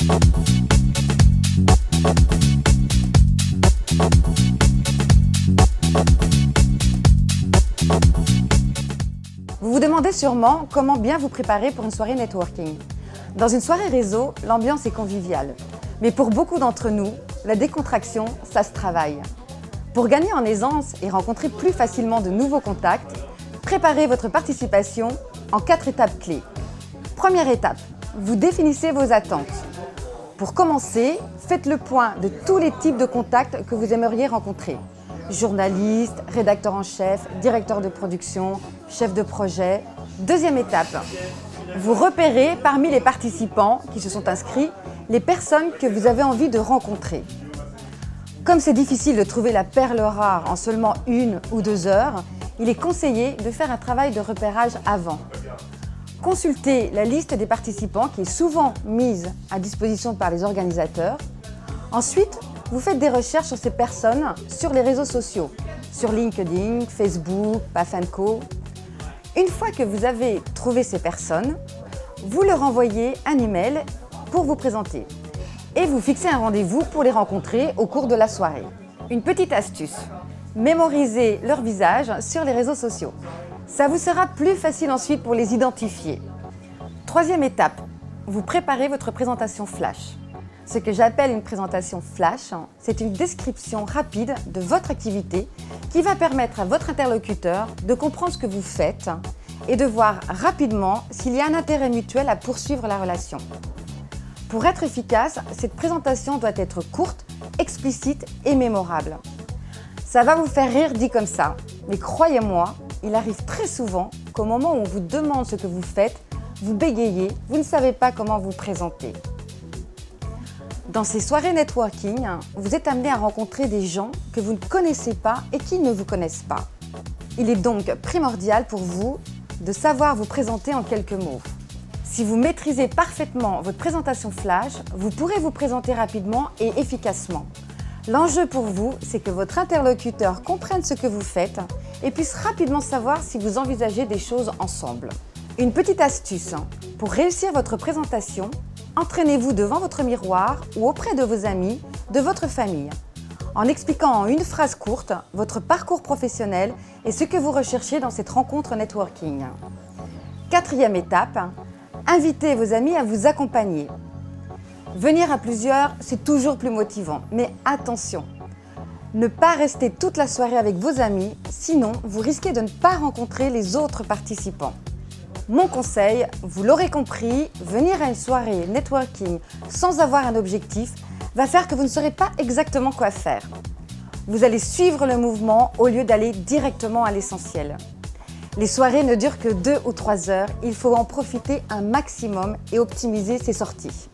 Vous vous demandez sûrement comment bien vous préparer pour une soirée networking. Dans une soirée réseau, l'ambiance est conviviale. Mais pour beaucoup d'entre nous, la décontraction, ça se travaille. Pour gagner en aisance et rencontrer plus facilement de nouveaux contacts, préparez votre participation en 4 étapes clés. Première étape, vous définissez vos attentes. Pour commencer, faites le point de tous les types de contacts que vous aimeriez rencontrer. Journaliste, rédacteur en chef, directeur de production, chef de projet. Deuxième étape, vous repérez parmi les participants qui se sont inscrits les personnes que vous avez envie de rencontrer. Comme c'est difficile de trouver la perle rare en seulement 1 ou 2 heures, il est conseillé de faire un travail de repérage avant. Consultez la liste des participants qui est souvent mise à disposition par les organisateurs. Ensuite, vous faites des recherches sur ces personnes sur les réseaux sociaux, sur LinkedIn, Facebook, Paf & Co. Une fois que vous avez trouvé ces personnes, vous leur envoyez un email pour vous présenter et vous fixez un rendez-vous pour les rencontrer au cours de la soirée. Une petite astuce, mémorisez leur visage sur les réseaux sociaux. Ça vous sera plus facile ensuite pour les identifier. Troisième étape, vous préparez votre présentation flash. Ce que j'appelle une présentation flash, c'est une description rapide de votre activité qui va permettre à votre interlocuteur de comprendre ce que vous faites et de voir rapidement s'il y a un intérêt mutuel à poursuivre la relation. Pour être efficace, cette présentation doit être courte, explicite et mémorable. Ça va vous faire rire dit comme ça, mais croyez-moi, il arrive très souvent qu'au moment où on vous demande ce que vous faites, vous bégayez, vous ne savez pas comment vous présenter. Dans ces soirées networking, vous êtes amené à rencontrer des gens que vous ne connaissez pas et qui ne vous connaissent pas. Il est donc primordial pour vous de savoir vous présenter en quelques mots. Si vous maîtrisez parfaitement votre présentation flash, vous pourrez vous présenter rapidement et efficacement. L'enjeu pour vous, c'est que votre interlocuteur comprenne ce que vous faites et puisse rapidement savoir si vous envisagez des choses ensemble. Une petite astuce, pour réussir votre présentation, entraînez-vous devant votre miroir ou auprès de vos amis, de votre famille, en expliquant en une phrase courte votre parcours professionnel et ce que vous recherchez dans cette rencontre networking. Quatrième étape, invitez vos amis à vous accompagner. Venir à plusieurs, c'est toujours plus motivant, mais attention, ne pas rester toute la soirée avec vos amis, sinon vous risquez de ne pas rencontrer les autres participants. Mon conseil, vous l'aurez compris, venir à une soirée networking sans avoir un objectif va faire que vous ne saurez pas exactement quoi faire. Vous allez suivre le mouvement au lieu d'aller directement à l'essentiel. Les soirées ne durent que 2 ou 3 heures, il faut en profiter un maximum et optimiser ses sorties.